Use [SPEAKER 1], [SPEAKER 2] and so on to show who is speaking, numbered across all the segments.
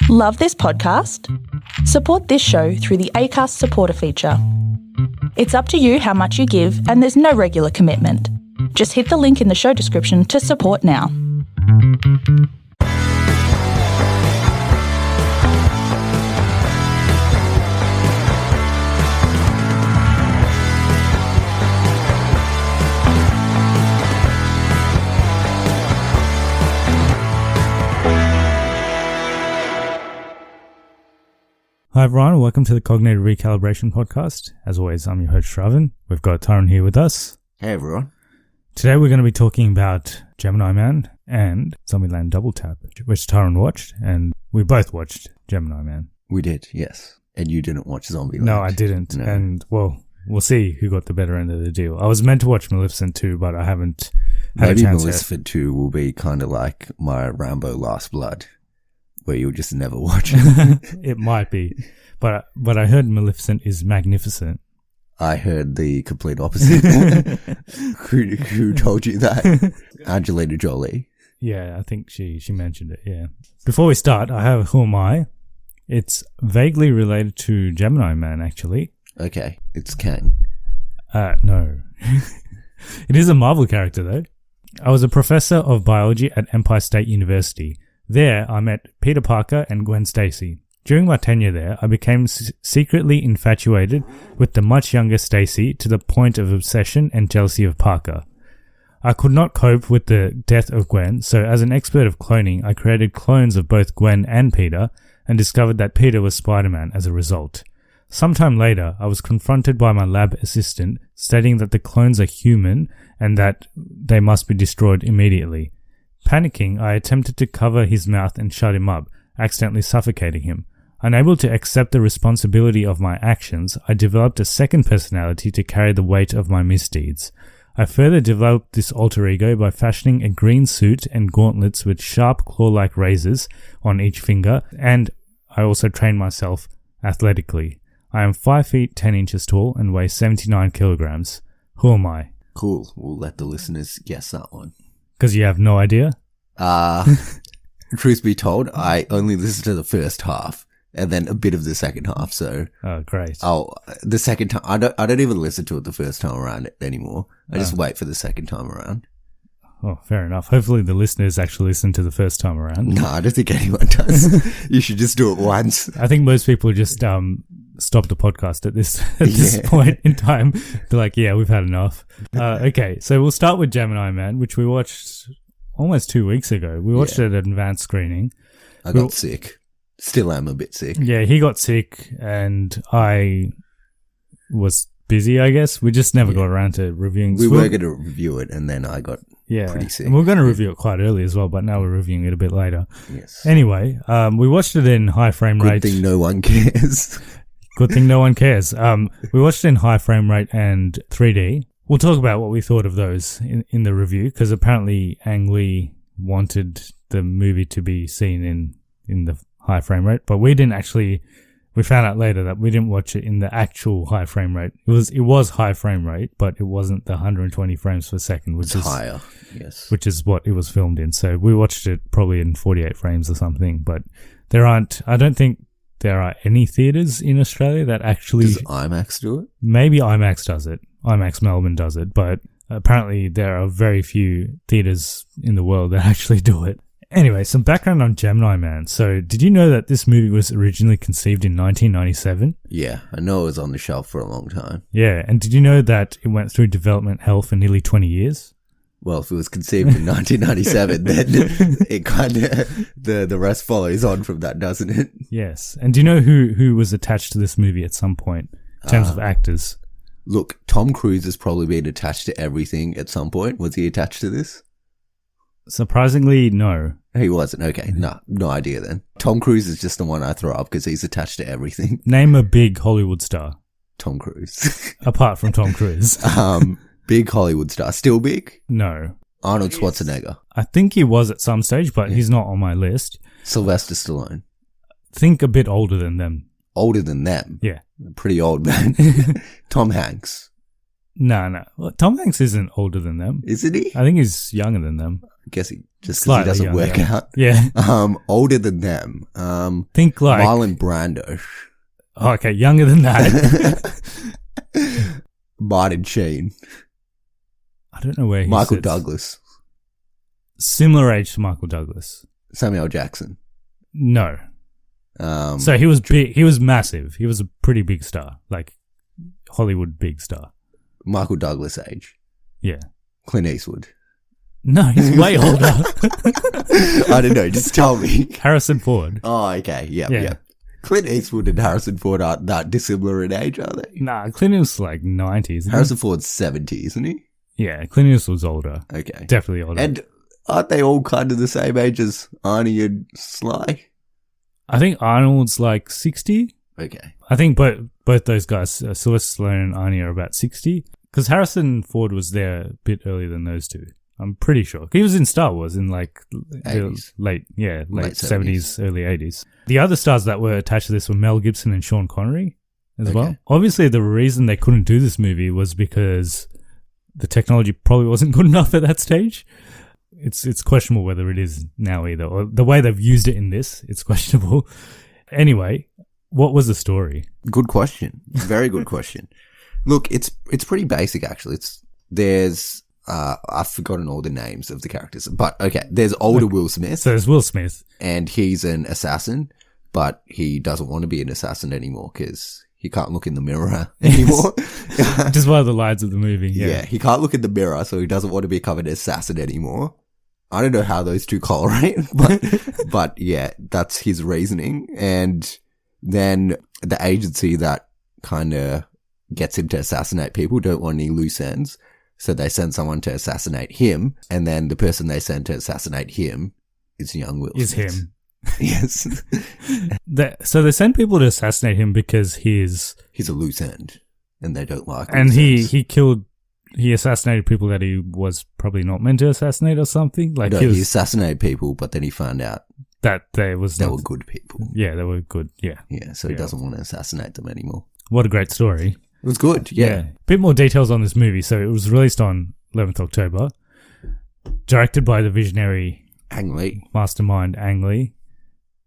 [SPEAKER 1] Love this podcast? Support this show through the Acast supporter feature. It's up to you how much you give, and there's no regular commitment. Just hit the link in the show description to support now.
[SPEAKER 2] Hi everyone, and welcome to the Cognitive Recalibration Podcast. As always, I'm your host Shravan. We've got Tyrone here with us.
[SPEAKER 3] Hey everyone.
[SPEAKER 2] Today we're going to be talking about Gemini Man and Zombieland Double Tap, which Tyrone watched, and we both watched Gemini Man.
[SPEAKER 3] We did, yes. And you didn't watch Zombieland.
[SPEAKER 2] No, I didn't.
[SPEAKER 3] No.
[SPEAKER 2] And, well, we'll see who got the better end of the deal. I was meant to watch Maleficent 2, but I haven't had
[SPEAKER 3] Maybe
[SPEAKER 2] a chance
[SPEAKER 3] Maleficent 2 will be kind of like my Rambo Last Blood, where you'll just never watch it.
[SPEAKER 2] It might be. But I heard Maleficent is magnificent.
[SPEAKER 3] I heard the complete opposite. Who told you that? Angelina Jolie.
[SPEAKER 2] Yeah, I think she mentioned it, yeah. Before we start, I have Who Am I? It's vaguely related to Gemini Man, actually.
[SPEAKER 3] Okay, it's Kang.
[SPEAKER 2] No. It is a Marvel character, though. I was a professor of biology at Empire State University. There, I met Peter Parker and Gwen Stacy. During my tenure there, I became secretly infatuated with the much younger Stacy to the point of obsession and jealousy of Parker. I could not cope with the death of Gwen, so as an expert of cloning, I created clones of both Gwen and Peter and discovered that Peter was Spider-Man as a result. Sometime later, I was confronted by my lab assistant stating that the clones are human and that they must be destroyed immediately. Panicking, I attempted to cover his mouth and shut him up, accidentally suffocating him. Unable to accept the responsibility of my actions, I developed a second personality to carry the weight of my misdeeds. I further developed this alter ego by fashioning a green suit and gauntlets with sharp claw-like razors on each finger, and I also trained myself athletically. I am 5 feet 10 inches tall and weigh 79 kilograms. Who am I?
[SPEAKER 3] Cool, we'll let the listeners guess that one.
[SPEAKER 2] Because you have no idea?
[SPEAKER 3] Truth be told, I only listened to the first half and then a bit of the second half, so.
[SPEAKER 2] Oh, great.
[SPEAKER 3] The second time, I don't even listen to it the first time around anymore. I just wait for the second time around.
[SPEAKER 2] Oh, fair enough. Hopefully the listeners actually listen to the first time around.
[SPEAKER 3] No, I don't think anyone does. You should just do it once.
[SPEAKER 2] I think most people just stop the podcast at this point in time. They're like, yeah, we've had enough. Okay, so we'll start with Gemini Man, which we watched almost 2 weeks ago. We watched it at an advanced screening.
[SPEAKER 3] I got sick. Still am a bit sick.
[SPEAKER 2] Yeah, he got sick and I was busy, I guess. We just never got around to reviewing.
[SPEAKER 3] We were going to review it and then I got pretty sick.
[SPEAKER 2] And we were going to review it quite early as well, but now we're reviewing it a bit later.
[SPEAKER 3] Yes.
[SPEAKER 2] Anyway, we watched it in high frame rate.
[SPEAKER 3] Good thing no one cares.
[SPEAKER 2] Good thing no one cares. We watched it in high frame rate and 3D. We'll talk about what we thought of those in the review, because apparently Ang Lee wanted the movie to be seen in the high frame rate, but we didn't actually. We found out later that we didn't watch it in the actual high frame rate. It was high frame rate, but it wasn't the 120 frames per second, which is
[SPEAKER 3] higher. Yes,
[SPEAKER 2] which is what it was filmed in. So we watched it probably in 48 frames or something. But I don't think there are any theaters in Australia that actually.
[SPEAKER 3] Does IMAX do it?
[SPEAKER 2] Maybe IMAX does it. IMAX Melbourne does it, but apparently there are very few theaters in the world that actually do it. Anyway, some background on Gemini Man. So, did you know that this movie was originally conceived in 1997?
[SPEAKER 3] Yeah, I know it was on the shelf for a long time.
[SPEAKER 2] Yeah, and did you know that it went through development hell for nearly 20 years?
[SPEAKER 3] Well, if it was conceived in 1997, then it kind of, the rest follows on from that, doesn't it?
[SPEAKER 2] Yes. And do you know who was attached to this movie at some point, in terms of actors?
[SPEAKER 3] Look, Tom Cruise has probably been attached to everything at some point. Was he attached to this?
[SPEAKER 2] Surprisingly, no.
[SPEAKER 3] He wasn't. Okay, no idea then. Tom Cruise is just the one I throw up because he's attached to everything.
[SPEAKER 2] Name a big Hollywood star.
[SPEAKER 3] Tom Cruise.
[SPEAKER 2] Apart from Tom Cruise.
[SPEAKER 3] Big Hollywood star. Still big?
[SPEAKER 2] No.
[SPEAKER 3] Arnold Schwarzenegger.
[SPEAKER 2] I think he was at some stage, but he's not on my list.
[SPEAKER 3] Sylvester Stallone.
[SPEAKER 2] Think a bit older than them.
[SPEAKER 3] Older than them?
[SPEAKER 2] Yeah.
[SPEAKER 3] Pretty old, man. Tom Hanks.
[SPEAKER 2] No. Well, Tom Hanks isn't older than them.
[SPEAKER 3] Isn't he?
[SPEAKER 2] I think he's younger than them.
[SPEAKER 3] I guess he just because he
[SPEAKER 2] Slightly
[SPEAKER 3] doesn't work
[SPEAKER 2] younger.
[SPEAKER 3] out.
[SPEAKER 2] Yeah.
[SPEAKER 3] Older than them.
[SPEAKER 2] Think like...
[SPEAKER 3] Marlon Brando.
[SPEAKER 2] Oh, okay, younger than that.
[SPEAKER 3] Martin Sheen.
[SPEAKER 2] I don't know where he
[SPEAKER 3] Michael
[SPEAKER 2] sits.
[SPEAKER 3] Douglas.
[SPEAKER 2] Similar age to Michael Douglas.
[SPEAKER 3] Samuel Jackson.
[SPEAKER 2] No.
[SPEAKER 3] Um,
[SPEAKER 2] So he was big. He was massive. He was a pretty big star. Like, Hollywood big star.
[SPEAKER 3] Michael Douglas age.
[SPEAKER 2] Yeah.
[SPEAKER 3] Clint Eastwood.
[SPEAKER 2] No, he's way older.
[SPEAKER 3] I don't know. Just tell me.
[SPEAKER 2] Harrison Ford.
[SPEAKER 3] Oh, okay.
[SPEAKER 2] Yeah.
[SPEAKER 3] Yeah. Clint Eastwood and Harrison Ford aren't that dissimilar in age, are they?
[SPEAKER 2] Nah, Clint Eastwood's like 90s. Isn't
[SPEAKER 3] Harrison Ford's 70, isn't he?
[SPEAKER 2] he? Yeah, Clint Eastwood's older.
[SPEAKER 3] Okay.
[SPEAKER 2] Definitely older.
[SPEAKER 3] And aren't they all kind of the same age as Arnie and Sly?
[SPEAKER 2] I think Arnold's like 60.
[SPEAKER 3] Okay.
[SPEAKER 2] I think both those guys, Sylvester Stallone and Arnie, are about 60. Because Harrison Ford was there a bit earlier than those two. I'm pretty sure. He was in Star Wars in like the
[SPEAKER 3] 80s.
[SPEAKER 2] late
[SPEAKER 3] Late
[SPEAKER 2] 70s, early 80s. The other stars that were attached to this were Mel Gibson and Sean Connery as
[SPEAKER 3] Okay.
[SPEAKER 2] well. Obviously, the reason they couldn't do this movie was because the technology probably wasn't good enough at that stage. It's questionable whether it is now either, or the way they've used it in this, it's questionable. Anyway, what was the story?
[SPEAKER 3] Good question. Very good question. Look, it's pretty basic actually. There's I've forgotten all the names of the characters, but okay, there's older Will Smith,
[SPEAKER 2] So there's Will Smith.
[SPEAKER 3] and he's an assassin, but he doesn't want to be an assassin anymore because he can't look in the mirror anymore.
[SPEAKER 2] Just one of the lines of the movie.
[SPEAKER 3] Yeah, he can't look in the mirror, so he doesn't want to become an assassin anymore. I don't know how those two correlate, but yeah, that's his reasoning. And then the agency that kind of gets him to assassinate people don't want any loose ends. So they send someone to assassinate him, and then the person they send to assassinate him is young Will
[SPEAKER 2] Is
[SPEAKER 3] Smith.
[SPEAKER 2] him.
[SPEAKER 3] Yes.
[SPEAKER 2] So they send people to assassinate him because
[SPEAKER 3] He's a loose end, and they don't like
[SPEAKER 2] and
[SPEAKER 3] loose ends.
[SPEAKER 2] he assassinated people that he was probably not meant to assassinate or something. Like
[SPEAKER 3] No,
[SPEAKER 2] he
[SPEAKER 3] he
[SPEAKER 2] was
[SPEAKER 3] assassinated people, but then he found out
[SPEAKER 2] that they was
[SPEAKER 3] they
[SPEAKER 2] not,
[SPEAKER 3] were good people.
[SPEAKER 2] Yeah, they were good. Yeah.
[SPEAKER 3] Yeah, so he
[SPEAKER 2] Yeah.
[SPEAKER 3] doesn't want to assassinate them anymore.
[SPEAKER 2] What a great story.
[SPEAKER 3] It was good, yeah.
[SPEAKER 2] Bit more details on this movie. So it was released on 11th October. Directed by the visionary
[SPEAKER 3] Ang Lee.
[SPEAKER 2] mastermind Ang Lee.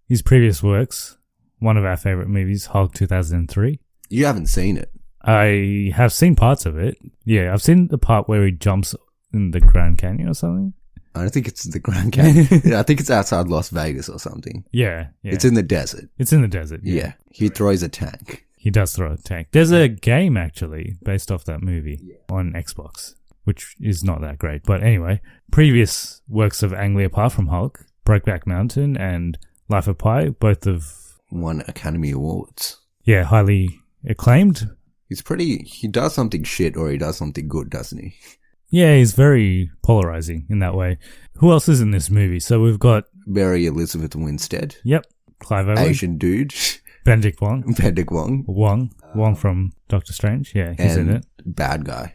[SPEAKER 2] His previous works, one of our favorite movies, Hulk 2003.
[SPEAKER 3] You haven't seen it.
[SPEAKER 2] I have seen parts of it. Yeah, I've seen the part where he jumps in the Grand Canyon or something.
[SPEAKER 3] I don't think it's the Grand Canyon. Yeah, I think it's outside Las Vegas or something.
[SPEAKER 2] Yeah.
[SPEAKER 3] It's in the desert.
[SPEAKER 2] It's in the desert.
[SPEAKER 3] Yeah. He throws a tank.
[SPEAKER 2] He does throw a tank. There's a game, actually, based off that movie on Xbox, which is not that great. But anyway, previous works of Ang Lee, apart from Hulk, Brokeback Mountain and Life of Pi, both of,
[SPEAKER 3] Won Academy Awards.
[SPEAKER 2] yeah, highly acclaimed.
[SPEAKER 3] He does something shit or he does something good, doesn't he?
[SPEAKER 2] Yeah, he's very polarizing in that way. Who else is in this movie? So we've got,
[SPEAKER 3] Mary Elizabeth Winstead.
[SPEAKER 2] yep, Clive Owen,
[SPEAKER 3] Asian dude.
[SPEAKER 2] Benedict Wong,
[SPEAKER 3] Benedict Wong.
[SPEAKER 2] Wong from Doctor Strange. Yeah, he's in it.
[SPEAKER 3] Bad guy.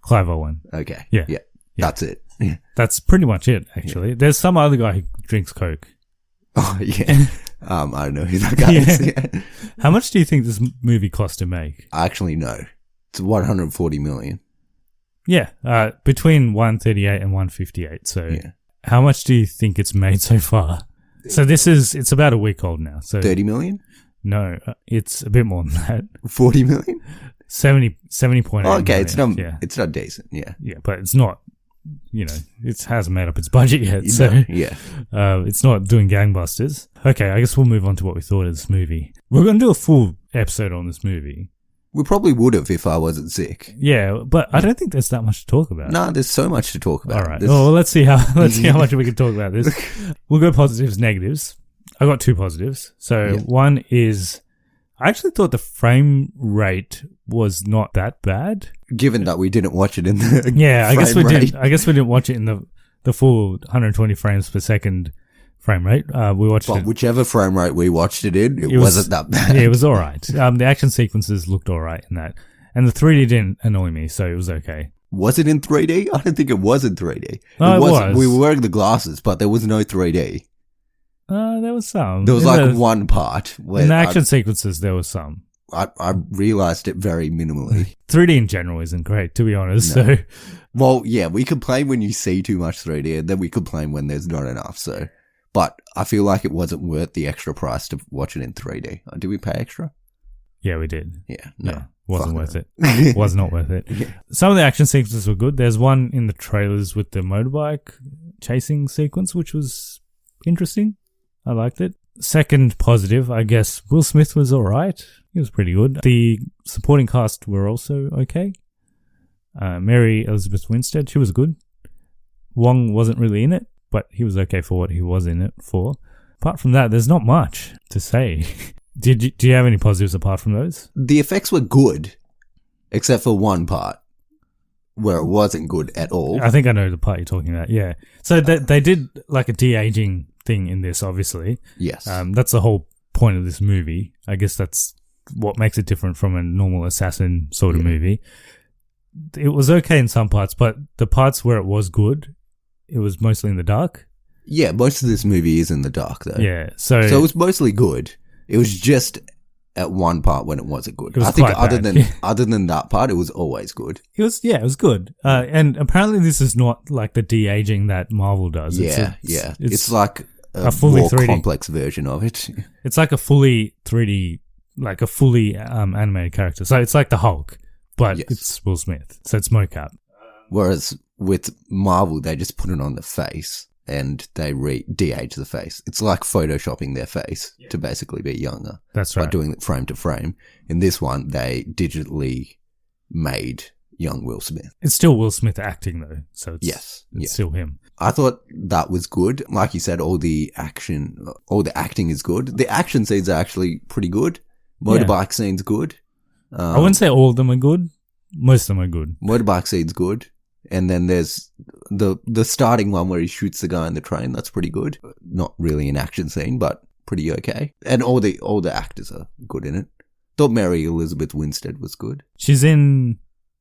[SPEAKER 2] Clive Owen.
[SPEAKER 3] Okay.
[SPEAKER 2] Yeah.
[SPEAKER 3] Yeah. That's it. Yeah.
[SPEAKER 2] That's pretty much it, actually. There's some other guy who drinks Coke.
[SPEAKER 3] Oh, yeah. I don't know who that guy is. Yeah.
[SPEAKER 2] How much do you think this movie cost to make?
[SPEAKER 3] I actually know. It's 140 million.
[SPEAKER 2] Yeah, between 138 and 158. So
[SPEAKER 3] Yeah.
[SPEAKER 2] how much do you think it's made so far? So it's about a week old now. So
[SPEAKER 3] 30 million?
[SPEAKER 2] No, it's a bit more than that.
[SPEAKER 3] 40 million?
[SPEAKER 2] 70.8
[SPEAKER 3] Oh, okay,
[SPEAKER 2] million.
[SPEAKER 3] it's not decent. Yeah.
[SPEAKER 2] Yeah, but it's not, it hasn't made up its budget yet. So
[SPEAKER 3] Yeah.
[SPEAKER 2] it's not doing gangbusters. Okay, I guess we'll move on to what we thought of this movie. We're going to do a full episode on this movie.
[SPEAKER 3] We probably would have if I wasn't sick.
[SPEAKER 2] Yeah, but I don't think there's that much to talk about.
[SPEAKER 3] No, there's so much to talk about.
[SPEAKER 2] All right. Well, let's see how much we can talk about this. We'll go positives, negatives. I got two positives. So one is, I actually thought the frame rate was not that bad.
[SPEAKER 3] Given that we didn't watch it in the
[SPEAKER 2] Yeah, I guess we
[SPEAKER 3] frame rate.
[SPEAKER 2] didn't. I guess we didn't watch it in the full 120 frames per second frame rate. We watched
[SPEAKER 3] But
[SPEAKER 2] it.
[SPEAKER 3] whichever frame rate we watched it in, it wasn't that bad.
[SPEAKER 2] Yeah, it was all right. The action sequences looked all right in that, and the 3D didn't annoy me, so it was okay.
[SPEAKER 3] Was it in 3D? I don't think it was in 3D.
[SPEAKER 2] Oh, it was.
[SPEAKER 3] We were wearing the glasses, but there was no 3D.
[SPEAKER 2] There was some.
[SPEAKER 3] There was
[SPEAKER 2] In
[SPEAKER 3] like
[SPEAKER 2] the-
[SPEAKER 3] one part where
[SPEAKER 2] in the action sequences, there was some.
[SPEAKER 3] I realized it very minimally.
[SPEAKER 2] 3D in general isn't great, to be honest.
[SPEAKER 3] No.
[SPEAKER 2] So,
[SPEAKER 3] Well, yeah, we complain when you see too much 3D, and then we complain when there's not enough. So, but I feel like it wasn't worth the extra price to watch it in 3D. Did we pay extra?
[SPEAKER 2] yeah, we did.
[SPEAKER 3] Yeah, no.
[SPEAKER 2] Yeah, wasn't
[SPEAKER 3] Fuck
[SPEAKER 2] worth
[SPEAKER 3] no.
[SPEAKER 2] it. Was not worth it.
[SPEAKER 3] Yeah.
[SPEAKER 2] Some of the action sequences were good. There's one in the trailers with the motorbike chasing sequence, which was interesting. I liked it. Second positive, I guess Will Smith was alright. He was pretty good. The supporting cast were also okay. Mary Elizabeth Winstead, she was good. Wong wasn't really in it, but he was okay for what he was in it for. Apart from that, there's not much to say. Do you have any positives apart from those?
[SPEAKER 3] The effects were good, except for one part where it wasn't good at all.
[SPEAKER 2] I think I know the part you're talking about, yeah. So they did like a de-aging thing in this, obviously.
[SPEAKER 3] Yes.
[SPEAKER 2] That's the whole point of this movie. I guess that's what makes it different from a normal assassin sort of movie. It was okay in some parts, but the parts where it was good, it was mostly in the dark.
[SPEAKER 3] Yeah, most of this movie is in the dark, though.
[SPEAKER 2] Yeah, so
[SPEAKER 3] it was mostly good. It was just at one part when it wasn't good.
[SPEAKER 2] It was
[SPEAKER 3] I think
[SPEAKER 2] quite
[SPEAKER 3] other
[SPEAKER 2] bad.
[SPEAKER 3] than that part, it was always good.
[SPEAKER 2] it was good. And apparently this is not like the de-aging that Marvel does.
[SPEAKER 3] It's like
[SPEAKER 2] a fully
[SPEAKER 3] more
[SPEAKER 2] 3D
[SPEAKER 3] complex version of it.
[SPEAKER 2] It's like a fully 3D, like a fully animated character. So it's like the Hulk, but it's Will Smith. So it's mocap.
[SPEAKER 3] Whereas with Marvel, they just put it on the face and they de-age the face. It's like photoshopping their face to basically be younger.
[SPEAKER 2] That's right.
[SPEAKER 3] By doing it frame to frame. In this one, they digitally made young Will Smith.
[SPEAKER 2] It's still Will Smith acting though. So it's still him.
[SPEAKER 3] I thought that was good. Like you said, all the acting is good. The action scenes are actually pretty good. Motorbike scene's good.
[SPEAKER 2] I wouldn't say all of them are good. Most of them are good.
[SPEAKER 3] Motorbike scene's good. And then there's the starting one where he shoots the guy in the train. That's pretty good. Not really an action scene, but pretty okay. And all the actors are good in it. Thought Mary Elizabeth Winstead was good.
[SPEAKER 2] She's in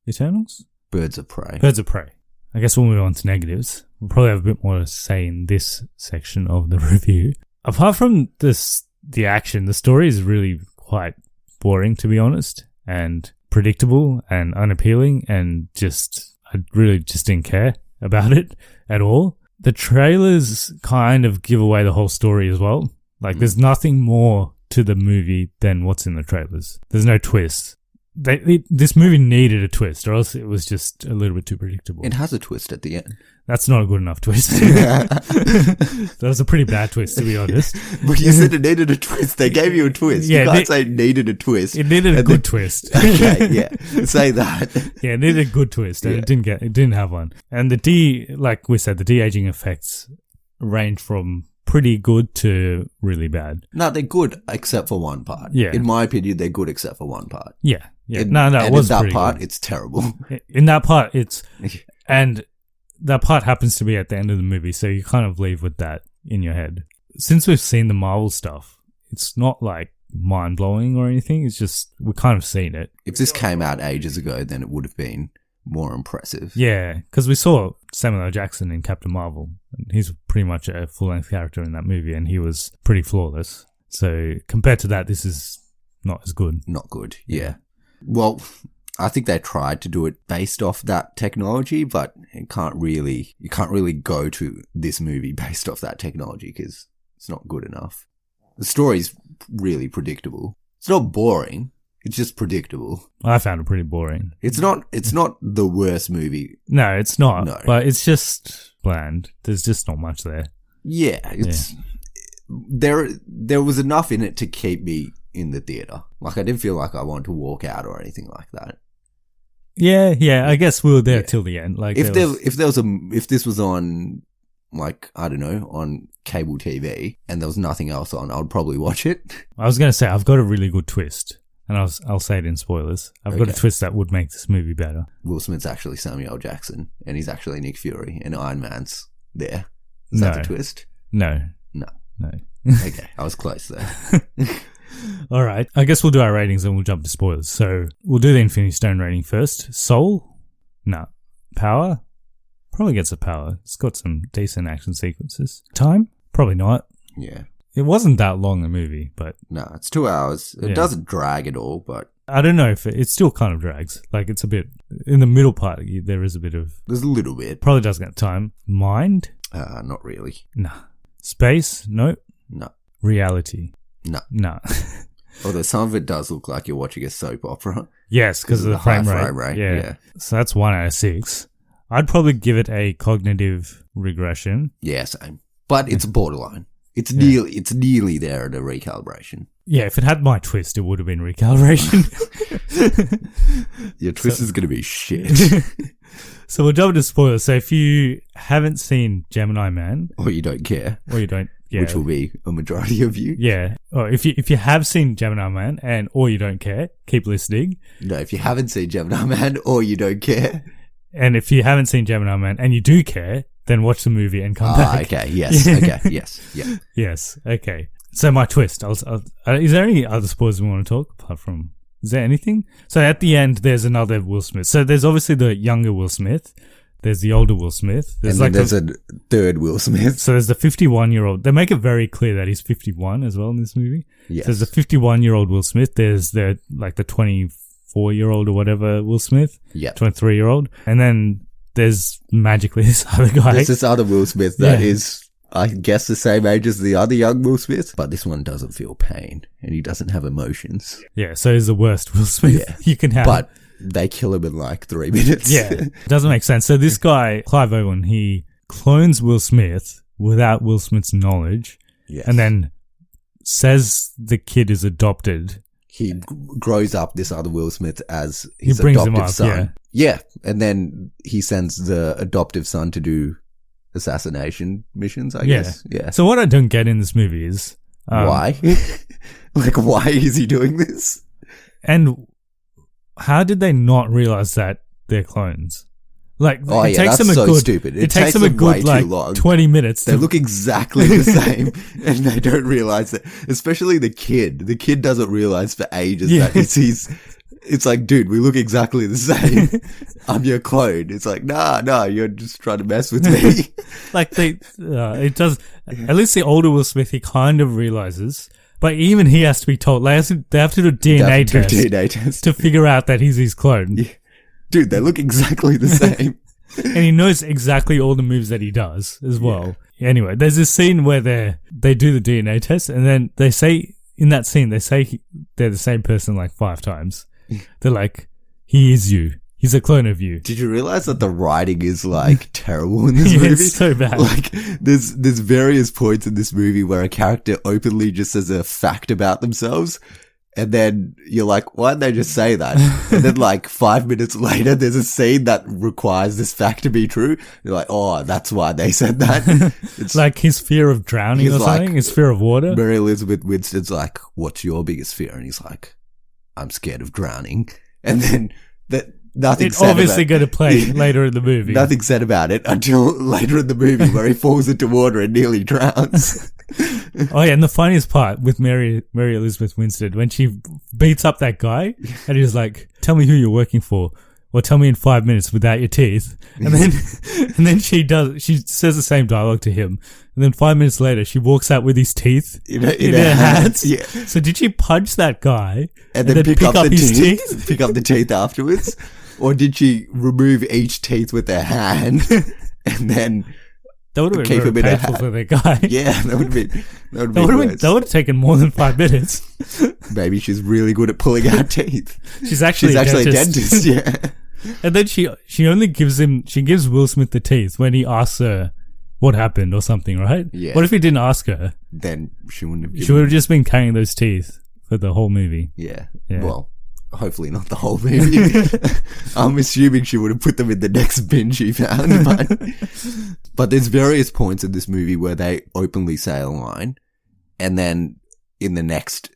[SPEAKER 2] Eternals?
[SPEAKER 3] Birds of Prey.
[SPEAKER 2] Birds of Prey. I guess we'll move on to negatives. We'll probably have a bit more to say in this section of the review. Apart from the action, the story is really quite boring, to be honest, and predictable and unappealing, and I really just didn't care about it at all. The trailers kind of give away the whole story as well. Like, there's nothing more to the movie than what's in the trailers. There's no twist. This movie needed a twist, or else it was just a little bit too predictable.
[SPEAKER 3] It has a twist at the end.
[SPEAKER 2] That's not a good enough twist. That was a pretty bad twist, to be honest.
[SPEAKER 3] But you said it needed a twist. They gave you a twist.
[SPEAKER 2] Yeah,
[SPEAKER 3] you can't say it needed a twist.
[SPEAKER 2] It needed a good twist.
[SPEAKER 3] Okay, yeah. Say that.
[SPEAKER 2] Yeah, it needed a good twist, and it didn't have one. And like we said, the de-aging effects range from pretty good to really bad.
[SPEAKER 3] No, they're good except for one part.
[SPEAKER 2] Yeah.
[SPEAKER 3] In my opinion, they're good except for one part.
[SPEAKER 2] Yeah. Yeah.
[SPEAKER 3] And
[SPEAKER 2] it was
[SPEAKER 3] in that
[SPEAKER 2] pretty
[SPEAKER 3] part,
[SPEAKER 2] good.
[SPEAKER 3] it's terrible.
[SPEAKER 2] In that part, and that part happens to be at the end of the movie, so you kind of leave with that in your head. Since we've seen the Marvel stuff, it's not like mind-blowing or anything. It's just, we've kind of seen it.
[SPEAKER 3] If this came out ages ago, then it would have been more impressive.
[SPEAKER 2] Yeah, because we saw Samuel L. Jackson in Captain Marvel. And he's pretty much a full-length character in that movie, and he was pretty flawless. So compared to that, this is not as good.
[SPEAKER 3] Not good, yeah. Well, I think they tried to do it based off that technology, but you can't really go to this movie based off that technology because it's not good enough. The story's really predictable. It's not boring. It's just predictable.
[SPEAKER 2] I found it pretty boring.
[SPEAKER 3] It's not the worst movie.
[SPEAKER 2] No, it's not.
[SPEAKER 3] No.
[SPEAKER 2] But it's just bland. There's just not much there.
[SPEAKER 3] Yeah, there was enough in it to keep me in the theater. Like, I didn't feel like I wanted to walk out or anything like that.
[SPEAKER 2] Yeah. I guess we were there till the end. Like,
[SPEAKER 3] if this was on, like, I don't know, on cable TV and there was nothing else on, I'd probably watch it.
[SPEAKER 2] I was going to say, I've got a really good twist. And I'll say it in spoilers. I've got a twist that would make this movie better.
[SPEAKER 3] Will Smith's actually Samuel L. Jackson, and he's actually Nick Fury, and Iron Man's there. Is that the twist?
[SPEAKER 2] No.
[SPEAKER 3] Okay, I was close there.
[SPEAKER 2] All right. I guess we'll do our ratings and we'll jump to spoilers. So we'll do the Infinity Stone rating first. Soul? No. Power? Probably gets a power. It's got some decent action sequences. Time? Probably not.
[SPEAKER 3] Yeah.
[SPEAKER 2] It wasn't that long a movie, but
[SPEAKER 3] No, it's 2 hours. It
[SPEAKER 2] Yeah.
[SPEAKER 3] doesn't drag at all, but
[SPEAKER 2] I don't know if it still kind of drags. Like it's a bit in the middle part. There is a bit of
[SPEAKER 3] there's a little bit.
[SPEAKER 2] probably doesn't get time. Mind?
[SPEAKER 3] Not really.
[SPEAKER 2] Nah. Space? No.
[SPEAKER 3] No.
[SPEAKER 2] Reality?
[SPEAKER 3] No.
[SPEAKER 2] Nah.
[SPEAKER 3] Although some of it does look like you're watching a soap opera.
[SPEAKER 2] Yes, because of the
[SPEAKER 3] high
[SPEAKER 2] frame rate.
[SPEAKER 3] Yeah.
[SPEAKER 2] Yeah. So that's 1 out of 6. I'd probably give it a cognitive regression.
[SPEAKER 3] Yeah, same. But it's borderline. It's nearly there at a recalibration.
[SPEAKER 2] Yeah, if it had my twist, it would have been recalibration.
[SPEAKER 3] Your twist is going to be shit.
[SPEAKER 2] So we'll jump into spoilers. So if you haven't seen Gemini Man,
[SPEAKER 3] Or you don't care.
[SPEAKER 2] or you don't, yeah,
[SPEAKER 3] Which will be a majority of you.
[SPEAKER 2] yeah, or if you have seen Gemini Man or you don't care, keep listening.
[SPEAKER 3] No, if you haven't seen Gemini Man or you don't care.
[SPEAKER 2] And if you haven't seen Gemini Man and you do care, then watch the movie and come back.
[SPEAKER 3] Okay. Yes. Okay. Yes. Yeah.
[SPEAKER 2] Yes. Okay. So my twist. Is there any other spoilers we want to talk apart from? Is there anything? So at the end, there's another Will Smith. So there's obviously the younger Will Smith. There's the older Will Smith.
[SPEAKER 3] And then there's a third Will Smith.
[SPEAKER 2] So there's the 51-year-old. They make it very clear that he's 51 as well in this movie.
[SPEAKER 3] Yes.
[SPEAKER 2] So there's the 51-year-old Will Smith. There's the 24-year-old or whatever Will Smith.
[SPEAKER 3] Yeah.
[SPEAKER 2] 23-year-old. And then there's magically this other guy.
[SPEAKER 3] There's this other Will Smith that
[SPEAKER 2] Yeah.
[SPEAKER 3] is, I guess, the same age as the other young Will Smith, but this one doesn't feel pain and he doesn't have emotions.
[SPEAKER 2] Yeah, so he's the worst Will Smith
[SPEAKER 3] Yeah.
[SPEAKER 2] you can have.
[SPEAKER 3] But they kill him in like 3 minutes.
[SPEAKER 2] yeah, it doesn't make sense. So this guy, Clive Owen, he clones Will Smith without Will Smith's knowledge
[SPEAKER 3] Yes.
[SPEAKER 2] and then says the kid is adopted.
[SPEAKER 3] He grows up this other Will Smith as his
[SPEAKER 2] brings him
[SPEAKER 3] adoptive
[SPEAKER 2] up,
[SPEAKER 3] son. Yeah. And then he sends the adoptive son to do assassination missions, I guess. Yeah.
[SPEAKER 2] So what I don't get in this movie is...
[SPEAKER 3] Why? Like, why is he doing this?
[SPEAKER 2] And how did they not realize that they're clones? Like,
[SPEAKER 3] Oh,
[SPEAKER 2] it
[SPEAKER 3] yeah,
[SPEAKER 2] takes
[SPEAKER 3] that's
[SPEAKER 2] them a
[SPEAKER 3] so
[SPEAKER 2] good,
[SPEAKER 3] stupid.
[SPEAKER 2] It takes them a
[SPEAKER 3] way
[SPEAKER 2] good,
[SPEAKER 3] too long.
[SPEAKER 2] 20 minutes.
[SPEAKER 3] They look exactly the same and they don't realize that. Especially the kid. The kid doesn't realize for ages
[SPEAKER 2] Yeah.
[SPEAKER 3] that it's like, dude, we look exactly the same. I'm your clone. It's like, nah, you're just trying to mess with me.
[SPEAKER 2] Like it does. At least the older Will Smith, he kind of realizes, but even he has to be told. They have to do a DNA test to figure out that he's his clone,
[SPEAKER 3] Yeah. Dude, they look exactly the same.
[SPEAKER 2] and he knows exactly all the moves that he does as well. Anyway, there's this scene where they do the DNA test, and then they say in that scene they're the same person like 5 times. They're like, he is you. He's a clone of you.
[SPEAKER 3] Did you realize that the writing is like terrible in this
[SPEAKER 2] Yeah,
[SPEAKER 3] movie?
[SPEAKER 2] it's so bad.
[SPEAKER 3] Like, there's various points in this movie where a character openly just says a fact about themselves, and then you're like, why'd they just say that? And then like 5 minutes later, there's a scene that requires this fact to be true. You're like, oh, that's why they said that. It's
[SPEAKER 2] Like his fear of drowning
[SPEAKER 3] He's
[SPEAKER 2] or something.
[SPEAKER 3] like-
[SPEAKER 2] His fear of water.
[SPEAKER 3] Mary Elizabeth Winstead's like, what's your biggest fear? And he's like, I'm scared of drowning. And then nothing
[SPEAKER 2] It's
[SPEAKER 3] said
[SPEAKER 2] obviously
[SPEAKER 3] about,
[SPEAKER 2] going to play later in the movie.
[SPEAKER 3] nothing said about it until later in the movie where he falls into water and nearly drowns.
[SPEAKER 2] Oh yeah, and the funniest part with Mary Elizabeth Winstead, when she beats up that guy and he's like, tell me who you're working for, or tell me in 5 minutes without your teeth. And then she says the same dialogue to him. And then 5 minutes later, she walks out with his teeth
[SPEAKER 3] in
[SPEAKER 2] her
[SPEAKER 3] her
[SPEAKER 2] hands.
[SPEAKER 3] Yeah.
[SPEAKER 2] So did she punch that guy
[SPEAKER 3] And then pick up the
[SPEAKER 2] his
[SPEAKER 3] teeth? Pick up the teeth afterwards? Or did she remove each teeth with her hand and then
[SPEAKER 2] That would have
[SPEAKER 3] keep
[SPEAKER 2] been
[SPEAKER 3] him in
[SPEAKER 2] very
[SPEAKER 3] her
[SPEAKER 2] painful
[SPEAKER 3] hand?
[SPEAKER 2] for the guy.
[SPEAKER 3] Yeah, that would
[SPEAKER 2] That would have taken more than 5 minutes.
[SPEAKER 3] Maybe she's really good at pulling out teeth.
[SPEAKER 2] She's actually
[SPEAKER 3] a
[SPEAKER 2] dentist.
[SPEAKER 3] dentist, yeah.
[SPEAKER 2] And then she only gives Will Smith the teeth when he asks her what happened or something, right?
[SPEAKER 3] Yeah.
[SPEAKER 2] What if he didn't ask her?
[SPEAKER 3] Then she wouldn't have
[SPEAKER 2] She would have just been carrying those teeth for the whole movie.
[SPEAKER 3] Yeah.
[SPEAKER 2] Yeah.
[SPEAKER 3] Well, hopefully not the whole movie. I'm assuming she would have put them in the next bin she found. But there's various points in this movie where they openly say a line, and then in the next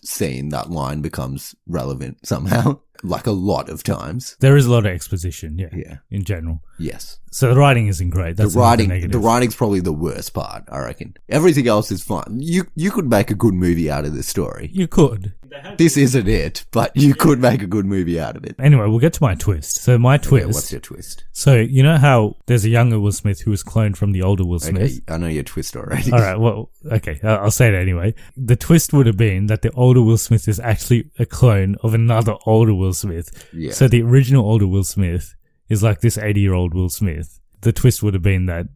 [SPEAKER 3] scene, that line becomes relevant somehow. Like a lot of times.
[SPEAKER 2] There is a lot of exposition,
[SPEAKER 3] Yeah.
[SPEAKER 2] in general.
[SPEAKER 3] Yes.
[SPEAKER 2] So the writing isn't great. That's
[SPEAKER 3] The
[SPEAKER 2] another negative.
[SPEAKER 3] the writing's probably the worst part, I reckon. Everything else is fine. You could make a good movie out of this story.
[SPEAKER 2] You could.
[SPEAKER 3] This isn't it, but you could make a good movie out of it.
[SPEAKER 2] Anyway, we'll get to my twist. So my twist.
[SPEAKER 3] Okay, what's your twist?
[SPEAKER 2] So you know how there's a younger Will Smith who was cloned from the older Will Smith?
[SPEAKER 3] Okay, I know your twist already.
[SPEAKER 2] All right, well, okay, I'll say it anyway. The twist would have been that the older Will Smith is actually a clone of another older Will Smith.
[SPEAKER 3] Yeah.
[SPEAKER 2] So the original older Will Smith is like this 80-year-old Will Smith. The twist would have been that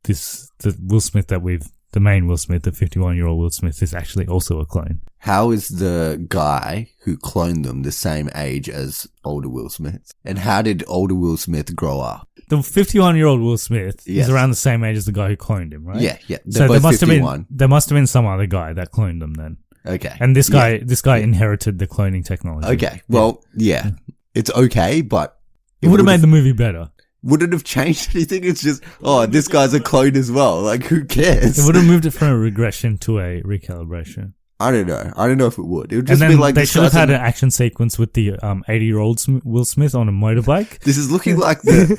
[SPEAKER 2] the Will Smith the main Will Smith, the 51-year-old Will Smith, is actually also a clone.
[SPEAKER 3] How is the guy who cloned them the same age as older Will Smith? And how did older Will Smith grow up?
[SPEAKER 2] The 51-year-old Will Smith
[SPEAKER 3] Yes.
[SPEAKER 2] is around the same age as the guy who cloned him, right?
[SPEAKER 3] Yeah.
[SPEAKER 2] So
[SPEAKER 3] They're both 51.
[SPEAKER 2] there must have been some other guy that cloned them then.
[SPEAKER 3] Okay.
[SPEAKER 2] And this guy inherited the cloning technology.
[SPEAKER 3] Okay. Well, yeah. It's okay, but
[SPEAKER 2] It would have made the movie better.
[SPEAKER 3] Would it have changed anything? It's just, this guy's a clone as well. Like, who cares?
[SPEAKER 2] It would have moved it from a regression to a recalibration.
[SPEAKER 3] I don't know. I don't know if it would. It would
[SPEAKER 2] And
[SPEAKER 3] just
[SPEAKER 2] then
[SPEAKER 3] be like
[SPEAKER 2] they
[SPEAKER 3] this
[SPEAKER 2] should have
[SPEAKER 3] guy's
[SPEAKER 2] had an action sequence with the 80-year-old Will Smith on a motorbike.
[SPEAKER 3] This is looking like do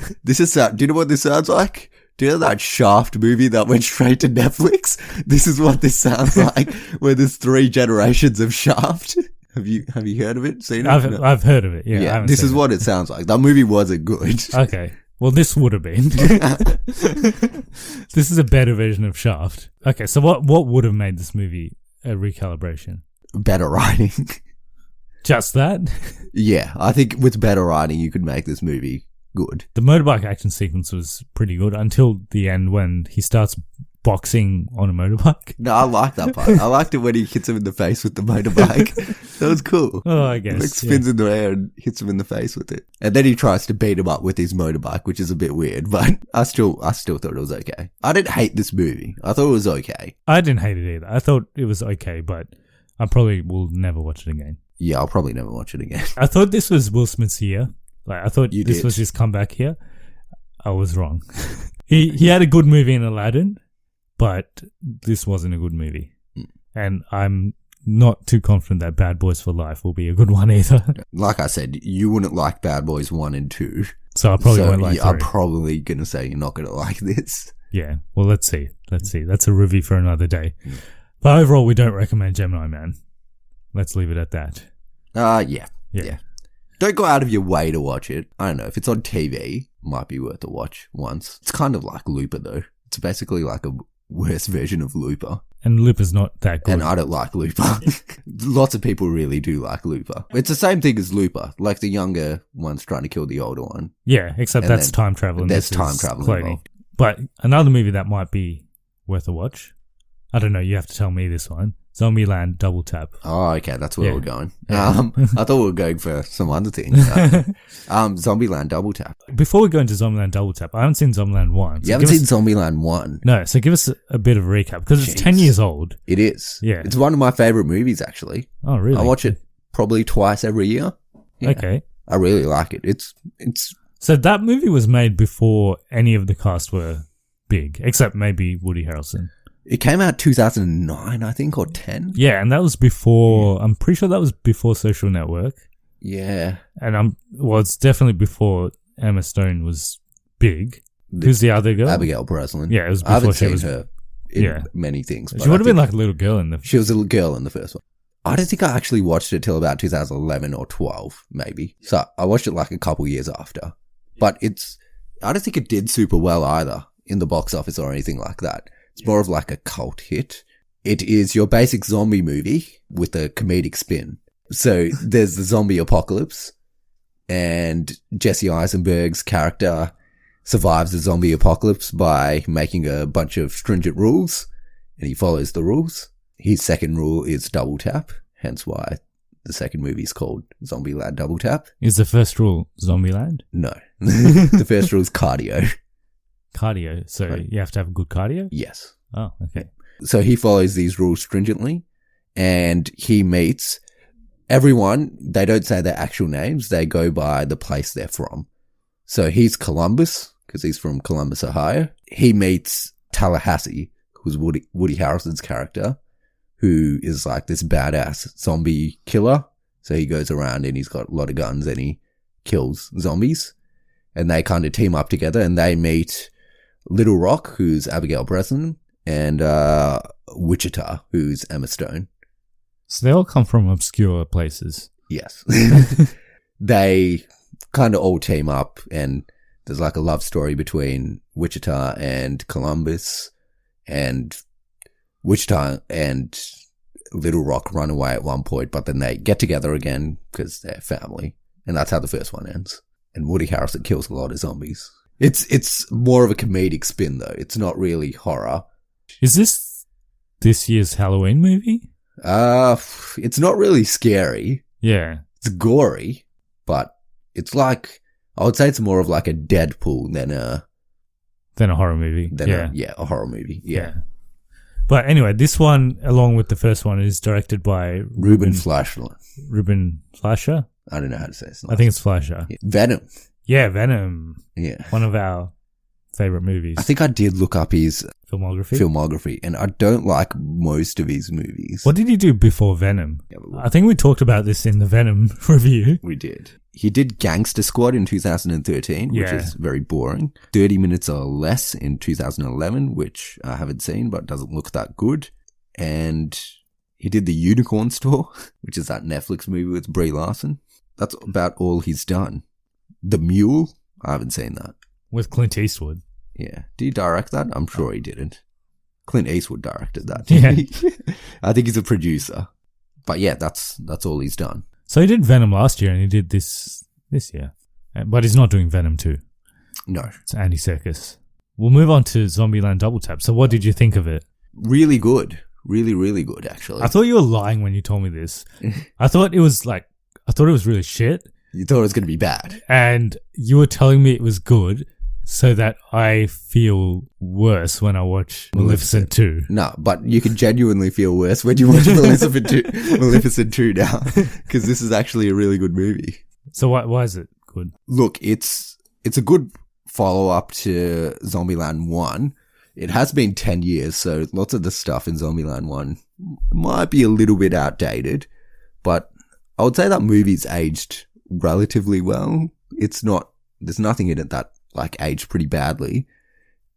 [SPEAKER 3] you know what this sounds like? Do you know that Shaft movie that went straight to Netflix? This is what this sounds like, where there's 3 generations of Shaft. Have you heard of it? Seen it? No.
[SPEAKER 2] I've heard of it. Yeah, I haven't
[SPEAKER 3] this
[SPEAKER 2] seen
[SPEAKER 3] is
[SPEAKER 2] it.
[SPEAKER 3] what it sounds like. That movie wasn't good.
[SPEAKER 2] Okay. Well, this would have been. This is a better version of Shaft. Okay, so what would have made this movie a recalibration?
[SPEAKER 3] Better writing.
[SPEAKER 2] Just that?
[SPEAKER 3] Yeah, I think with better writing, you could make this movie good.
[SPEAKER 2] The motorbike action sequence was pretty good until the end when he starts boxing on a motorbike.
[SPEAKER 3] No, I like that part. I liked it when he hits him in the face with the motorbike. That was cool.
[SPEAKER 2] Oh, I guess.
[SPEAKER 3] Like spins in the air and hits him in the face with it. And then he tries to beat him up with his motorbike, which is a bit weird, but I still thought it was okay. I didn't hate this movie. I thought it was okay.
[SPEAKER 2] I didn't hate it either. I thought it was okay, but I probably will never watch it again.
[SPEAKER 3] Yeah, I'll probably never watch it again.
[SPEAKER 2] I thought this was Will Smith's year. Like I thought
[SPEAKER 3] You
[SPEAKER 2] this
[SPEAKER 3] did.
[SPEAKER 2] was his comeback here. I was wrong. He had a good movie in Aladdin, but this wasn't a good movie. And I'm not too confident that Bad Boys for Life will be a good one either.
[SPEAKER 3] Like I said, you wouldn't like Bad Boys 1 and 2.
[SPEAKER 2] So I probably won't like 3.
[SPEAKER 3] I'm probably going to say you're not going to like this.
[SPEAKER 2] Yeah, well, let's see. That's a review for another day. But overall, we don't recommend Gemini Man. Let's leave it at that.
[SPEAKER 3] Yeah.
[SPEAKER 2] Yeah.
[SPEAKER 3] Don't go out of your way to watch it. I don't know. If it's on TV, might be worth a watch once. It's kind of like Looper, though. It's basically like a worse version of Looper.
[SPEAKER 2] And Looper's not that good.
[SPEAKER 3] And I don't like Looper. Lots of people really do like Looper. It's the same thing as Looper. Like the younger one's trying to kill the older one.
[SPEAKER 2] Yeah, except
[SPEAKER 3] And
[SPEAKER 2] that's
[SPEAKER 3] then
[SPEAKER 2] time travel. And
[SPEAKER 3] there's
[SPEAKER 2] this
[SPEAKER 3] time
[SPEAKER 2] is
[SPEAKER 3] travel
[SPEAKER 2] cloning.
[SPEAKER 3] involved.
[SPEAKER 2] But another movie that might be worth a watch. I don't know. You have to tell me this one. Zombieland Double Tap.
[SPEAKER 3] Oh, okay. That's where
[SPEAKER 2] Yeah.
[SPEAKER 3] we're going.
[SPEAKER 2] Yeah.
[SPEAKER 3] I thought we were going for some other thing. Zombieland Double Tap.
[SPEAKER 2] Before we go into Zombieland Double Tap, I haven't seen Zombieland 1. So
[SPEAKER 3] You haven't
[SPEAKER 2] give
[SPEAKER 3] seen
[SPEAKER 2] us-
[SPEAKER 3] Zombieland 1?
[SPEAKER 2] No, so give us a bit of a recap because it's
[SPEAKER 3] Jeez.
[SPEAKER 2] 10 years old.
[SPEAKER 3] It is.
[SPEAKER 2] Yeah.
[SPEAKER 3] It's one of my favorite movies, actually.
[SPEAKER 2] Oh, really?
[SPEAKER 3] I watch it probably twice every year. Yeah.
[SPEAKER 2] Okay.
[SPEAKER 3] I really like it. It's
[SPEAKER 2] So that movie was made before any of the cast were big, except maybe Woody Harrelson.
[SPEAKER 3] It came out 2009, I think, or 10.
[SPEAKER 2] Yeah, and that was before, I'm pretty sure that was before Social Network.
[SPEAKER 3] Yeah.
[SPEAKER 2] And it's definitely before Emma Stone was big. Who's the other girl?
[SPEAKER 3] Abigail Breslin.
[SPEAKER 2] Yeah, it was
[SPEAKER 3] I haven't
[SPEAKER 2] before she
[SPEAKER 3] seen
[SPEAKER 2] was.
[SPEAKER 3] her in many things.
[SPEAKER 2] She
[SPEAKER 3] but
[SPEAKER 2] would
[SPEAKER 3] I
[SPEAKER 2] have been
[SPEAKER 3] think
[SPEAKER 2] like a little girl in the.
[SPEAKER 3] she was a little girl in the first one. I don't think I actually watched it till about 2011 or 12, maybe. So I watched it like a couple years after. But I don't think it did super well either in the box office or anything like that. It's more of like a cult hit. It is your basic zombie movie with a comedic spin. So there's the zombie apocalypse and Jesse Eisenberg's character survives the zombie apocalypse by making a bunch of stringent rules and he follows the rules. His second rule is double tap, hence why the second movie is called Zombieland Double Tap.
[SPEAKER 2] Is the first rule Zombieland?
[SPEAKER 3] No. The first rule is cardio.
[SPEAKER 2] Cardio. So
[SPEAKER 3] Right.
[SPEAKER 2] you have to have a good cardio?
[SPEAKER 3] Yes.
[SPEAKER 2] Oh, okay.
[SPEAKER 3] So he follows these rules stringently and he meets everyone. They don't say their actual names. They go by the place they're from. So he's Columbus because he's from Columbus, Ohio. He meets Tallahassee, who's Woody Harrelson's character, who is like this badass zombie killer So he goes around and he's got a lot of guns and he kills zombies. And they kind of team up together and they meet Little Rock, who's Abigail Breslin, and Wichita, who's Emma Stone.
[SPEAKER 2] So they all come from obscure places.
[SPEAKER 3] Yes. They kind of all team up and there's like a love story between Wichita and Columbus, and Wichita and Little Rock run away at one point, but then they get together again because they're family. And that's how the first one ends. And Woody Harrelson kills a lot of zombies. It's more of a comedic spin though. It's not really horror.
[SPEAKER 2] Is this year's Halloween movie?
[SPEAKER 3] It's not really scary.
[SPEAKER 2] Yeah.
[SPEAKER 3] It's gory, but it's like, I would say it's more of like a Deadpool than a
[SPEAKER 2] horror movie.
[SPEAKER 3] A horror movie. Yeah.
[SPEAKER 2] But anyway, this one, along with the first one, is directed by
[SPEAKER 3] Ruben Fleischer.
[SPEAKER 2] Ruben Fleischer?
[SPEAKER 3] I don't know how to say it.
[SPEAKER 2] I think it's Fleischer.
[SPEAKER 3] Yeah. Venom.
[SPEAKER 2] Yeah, Venom.
[SPEAKER 3] Yeah.
[SPEAKER 2] One of our favorite movies.
[SPEAKER 3] I think I did look up his
[SPEAKER 2] filmography,
[SPEAKER 3] and I don't like most of his movies.
[SPEAKER 2] What did he do before Venom? I think we talked about this in the Venom review.
[SPEAKER 3] We did. He did Gangster Squad in 2013, which is very boring. 30 Minutes or Less in 2011, which I haven't seen, but doesn't look that good. And he did The Unicorn Store, which is that Netflix movie with Brie Larson. That's about all he's done. The Mule, I haven't seen that.
[SPEAKER 2] With Clint Eastwood.
[SPEAKER 3] Yeah. Did he direct that? I'm sure he didn't. Clint Eastwood directed that.
[SPEAKER 2] Yeah.
[SPEAKER 3] I think he's a producer. But yeah, that's all he's done.
[SPEAKER 2] So he did Venom last year and he did this year. But he's not doing Venom 2.
[SPEAKER 3] No.
[SPEAKER 2] It's Andy Serkis. We'll move on to Zombieland Double Tap. So what did you think of it?
[SPEAKER 3] Really good. Really, really good, actually.
[SPEAKER 2] I thought you were lying when you told me this. I thought it was really shit.
[SPEAKER 3] You thought it was going to be bad.
[SPEAKER 2] And you were telling me it was good so that I feel worse when I watch Maleficent 2.
[SPEAKER 3] No, but you can genuinely feel worse when you watch Maleficent 2 now, because this is actually a really good movie.
[SPEAKER 2] So why is it good?
[SPEAKER 3] Look, it's a good follow-up to Zombieland 1. It has been 10 years, so lots of the stuff in Zombieland 1 might be a little bit outdated, but I would say that movie's aged relatively well. There's nothing in it that aged pretty badly.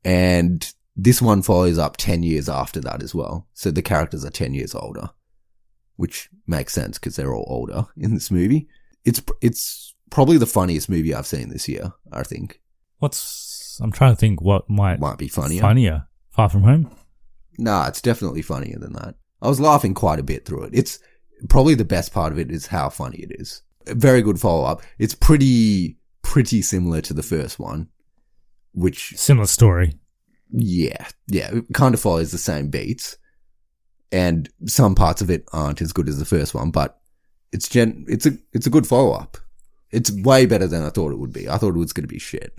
[SPEAKER 3] And this one follows up 10 years after that as well. So the characters are 10 years older, which makes sense because they're all older in this movie. It's probably the funniest movie I've seen this year, I think.
[SPEAKER 2] I'm trying to think what might
[SPEAKER 3] be funnier.
[SPEAKER 2] Far From Home?
[SPEAKER 3] Nah, it's definitely funnier than that. I was laughing quite a bit through it. It's probably the best part of it is how funny it is. A very good follow-up. It's pretty similar to the first one, which...
[SPEAKER 2] Similar story.
[SPEAKER 3] Yeah. It kind of follows the same beats, and some parts of it aren't as good as the first one, but it's a good follow-up. It's way better than I thought it would be. I thought it was going to be shit.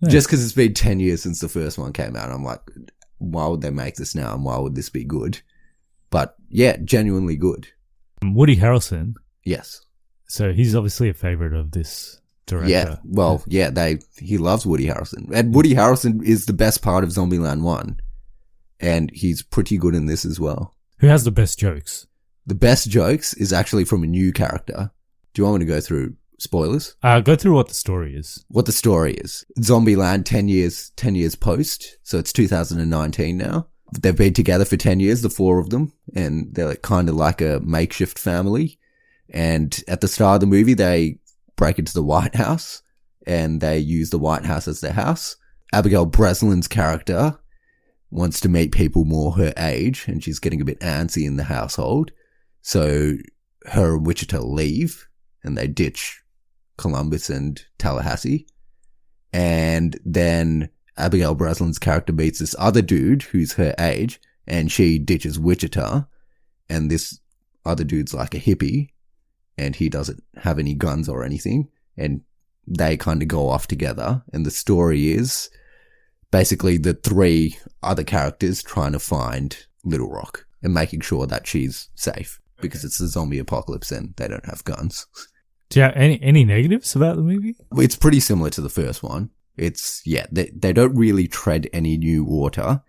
[SPEAKER 3] Yeah. Just because it's been 10 years since the first one came out, I'm like, why would they make this now and why would this be good? But yeah, genuinely good.
[SPEAKER 2] Woody Harrelson.
[SPEAKER 3] Yes.
[SPEAKER 2] So he's obviously a favorite of this director.
[SPEAKER 3] Yeah, well, he loves Woody Harrelson. And Woody Harrelson is the best part of Zombieland 1. And he's pretty good in this as well.
[SPEAKER 2] Who has the best jokes?
[SPEAKER 3] The best jokes is actually from a new character. Do you want me to go through spoilers?
[SPEAKER 2] Go through what the story is.
[SPEAKER 3] What the story is. Zombieland 10 years post. So it's 2019 now. They've been together for 10 years, the four of them. And they're kind of like a makeshift family. And at the start of the movie, they break into the White House and they use the White House as their house. Abigail Breslin's character wants to meet people more her age and she's getting a bit antsy in the household. So her and Wichita leave and they ditch Columbus and Tallahassee. And then Abigail Breslin's character meets this other dude who's her age and she ditches Wichita. And this other dude's like a hippie. And he doesn't have any guns or anything. And they kind of go off together. And the story is basically the three other characters trying to find Little Rock and making sure that she's safe. Because it's the zombie apocalypse and they don't have guns.
[SPEAKER 2] Do you have any negatives about the movie?
[SPEAKER 3] It's pretty similar to the first one. They don't really tread any new water.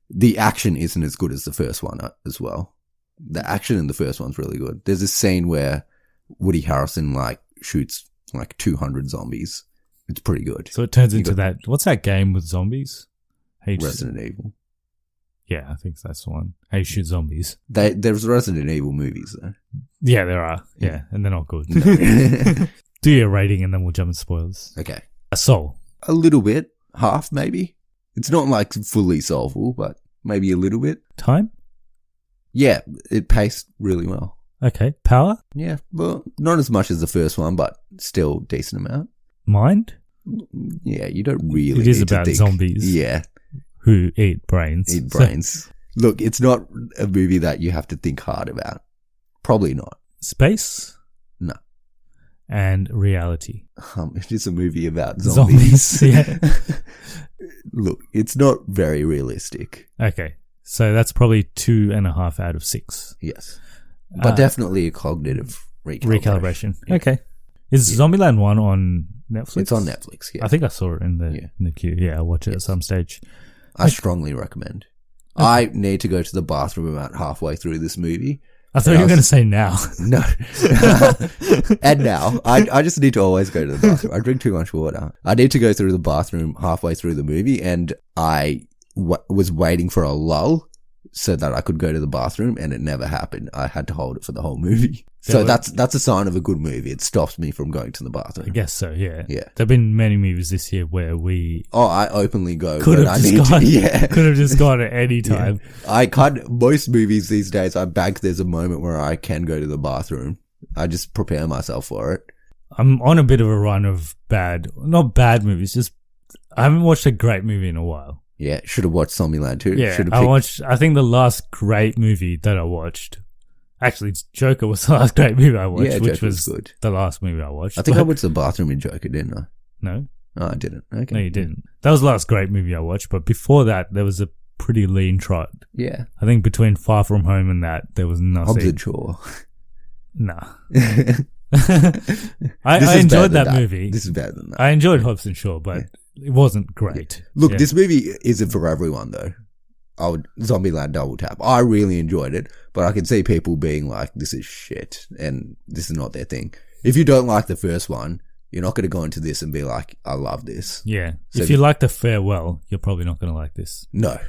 [SPEAKER 3] The action isn't as good as the first one as well. The action in the first one's really good. There's a scene where Woody Harrelson like shoots like 200 zombies. It's pretty good.
[SPEAKER 2] So it turns into that. What's that game with zombies?
[SPEAKER 3] Resident Evil.
[SPEAKER 2] Yeah, I think that's the one. How you shoot zombies.
[SPEAKER 3] There's Resident Evil movies though.
[SPEAKER 2] Yeah, there are. Yeah, and they're not good. Do your rating and then we'll jump into spoilers.
[SPEAKER 3] Okay.
[SPEAKER 2] Soul.
[SPEAKER 3] A little bit. Half maybe. It's not like fully soulful, but maybe a little bit.
[SPEAKER 2] Time?
[SPEAKER 3] Yeah, it paced really well.
[SPEAKER 2] Okay. Power?
[SPEAKER 3] Yeah, well, not as much as the first one, but still decent amount.
[SPEAKER 2] Mind?
[SPEAKER 3] Yeah, you don't really.
[SPEAKER 2] It is
[SPEAKER 3] need to
[SPEAKER 2] about
[SPEAKER 3] think.
[SPEAKER 2] zombies.
[SPEAKER 3] Yeah,
[SPEAKER 2] who eat brains.
[SPEAKER 3] eat brains. Look, it's not a movie that you have to think hard about. Probably not.
[SPEAKER 2] Space?
[SPEAKER 3] No.
[SPEAKER 2] And reality.
[SPEAKER 3] It is a movie about zombies.
[SPEAKER 2] Yeah.
[SPEAKER 3] Look, it's not very realistic.
[SPEAKER 2] Okay. So that's probably 2.5 out of 6.
[SPEAKER 3] Yes. But definitely a cognitive recalibration.
[SPEAKER 2] Recalibration. Okay. Is Zombieland 1 on Netflix?
[SPEAKER 3] It's on Netflix, yeah.
[SPEAKER 2] I think I saw it in the queue. Yeah, I'll watch it at some stage.
[SPEAKER 3] I strongly recommend. Okay. I need to go to the bathroom about halfway through this movie.
[SPEAKER 2] I thought you were going to say now.
[SPEAKER 3] No. And now. I just need to always go to the bathroom. I drink too much water. I need to go through the bathroom halfway through the movie, and I was waiting for a lull so that I could go to the bathroom, and it never happened. I had to hold it for the whole movie. So that's a sign of a good movie. It stops me from going to the bathroom.
[SPEAKER 2] I guess so, yeah.
[SPEAKER 3] Yeah.
[SPEAKER 2] There have been many movies this year where we...
[SPEAKER 3] Oh, I openly go.
[SPEAKER 2] Could have just gone at any
[SPEAKER 3] Yeah.
[SPEAKER 2] time.
[SPEAKER 3] Most movies these days, I bank there's a moment where I can go to the bathroom. I just prepare myself for it.
[SPEAKER 2] I'm on a bit of a run of not bad movies, just I haven't watched a great movie in a while.
[SPEAKER 3] Yeah, should have watched Zombieland too.
[SPEAKER 2] Yeah, I think the last great movie that I watched, actually Joker was the last great movie I watched, which was
[SPEAKER 3] good.
[SPEAKER 2] The last movie I watched.
[SPEAKER 3] I think I went to the bathroom in Joker, didn't I?
[SPEAKER 2] No.
[SPEAKER 3] Oh, I didn't. Okay.
[SPEAKER 2] No, you didn't. That was the last great movie I watched, but before that, there was a pretty lean trot.
[SPEAKER 3] Yeah.
[SPEAKER 2] I think between Far From Home and that, there was nothing.
[SPEAKER 3] Hobbs and Shaw.
[SPEAKER 2] Nah. I enjoyed that movie.
[SPEAKER 3] This is better than that.
[SPEAKER 2] I enjoyed Hobbs and Shaw, but it wasn't great.
[SPEAKER 3] Yeah. Look, this movie isn't for everyone though. Zombieland Double Tap. I really enjoyed it, but I can see people being like, this is shit, and this is not their thing. If you don't like the first one, you're not going to go into this and be like, I love this.
[SPEAKER 2] Yeah. So if you like The Farewell, you're probably not going to like this.
[SPEAKER 3] No,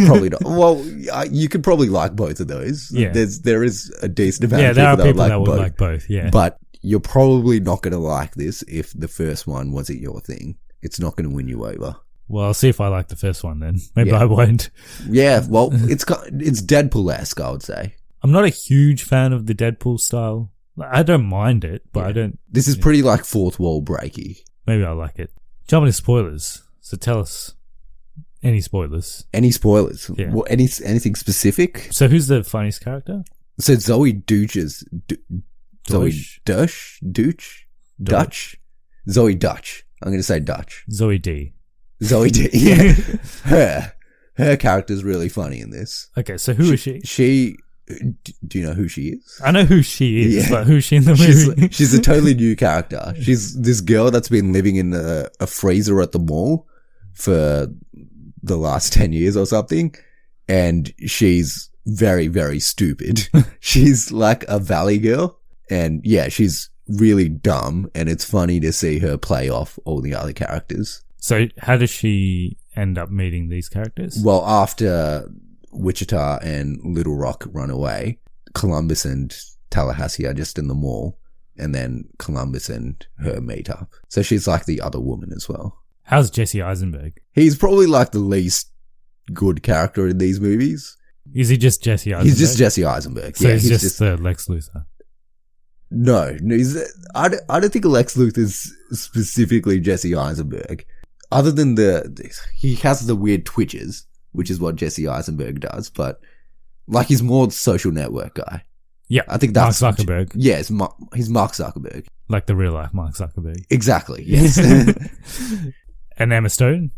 [SPEAKER 3] probably not. Well, you could probably like both of those.
[SPEAKER 2] Yeah.
[SPEAKER 3] There is a decent amount of
[SPEAKER 2] there are
[SPEAKER 3] people
[SPEAKER 2] people
[SPEAKER 3] that
[SPEAKER 2] would like both. Yeah.
[SPEAKER 3] But you're probably not going to like this if the first one wasn't your thing. It's not going to win you over.
[SPEAKER 2] Well, I'll see if I like the first one then. Maybe I won't.
[SPEAKER 3] Yeah, well, it's Deadpool-esque, I would say.
[SPEAKER 2] I'm not a huge fan of the Deadpool style. I don't mind it, but I don't...
[SPEAKER 3] This is pretty like fourth wall breaky.
[SPEAKER 2] Maybe I like it. Jump into spoilers. So tell us any spoilers.
[SPEAKER 3] Any spoilers?
[SPEAKER 2] Yeah.
[SPEAKER 3] Well, anything specific?
[SPEAKER 2] So who's the funniest character?
[SPEAKER 3] So Zoe Dutch. Zoe Dutch. I'm going to say Dutch.
[SPEAKER 2] Zoe D.
[SPEAKER 3] Zoe D. Yeah. Her character's really funny in this.
[SPEAKER 2] Okay, so who is she?
[SPEAKER 3] Do you know who she is?
[SPEAKER 2] I know who she is, but who's she in the movie?
[SPEAKER 3] She's a totally new character. She's this girl that's been living in a freezer at the mall for the last 10 years or something. And she's very, very stupid. She's like a valley girl. And yeah, she's really dumb. And it's funny to see her play off all the other characters.
[SPEAKER 2] So how does she end up meeting these characters?
[SPEAKER 3] Well, after Wichita and Little Rock run away, Columbus and Tallahassee are just in the mall, and then Columbus and her meet up. So she's like the other woman as well.
[SPEAKER 2] How's Jesse Eisenberg?
[SPEAKER 3] He's probably like the least good character in these movies.
[SPEAKER 2] Is he just Jesse Eisenberg?
[SPEAKER 3] He's just Jesse Eisenberg.
[SPEAKER 2] So he's just Lex Luthor.
[SPEAKER 3] No, I don't think Lex Luthor is specifically Jesse Eisenberg. Other than he has the weird twitches, which is what Jesse Eisenberg does, but like he's more the Social Network guy.
[SPEAKER 2] Yeah,
[SPEAKER 3] I think that's
[SPEAKER 2] Mark Zuckerberg.
[SPEAKER 3] Yeah, he's Mark Zuckerberg,
[SPEAKER 2] like the real life Mark Zuckerberg.
[SPEAKER 3] Exactly. Yes.
[SPEAKER 2] And Emma Stone.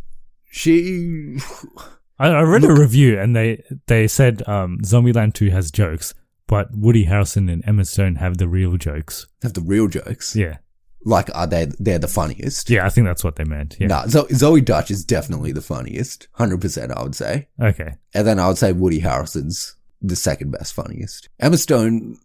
[SPEAKER 2] I read a review and they said Zombieland 2 has jokes, but Woody Harrelson and Emma Stone have the real jokes.
[SPEAKER 3] Have the real jokes.
[SPEAKER 2] Yeah.
[SPEAKER 3] Like, they're the funniest?
[SPEAKER 2] Yeah, I think that's what they meant. Yeah.
[SPEAKER 3] Nah, Zoe Dutch is definitely the funniest. 100%, I would say.
[SPEAKER 2] Okay.
[SPEAKER 3] And then I would say Woody Harrelson's the second best funniest. Emma Stone,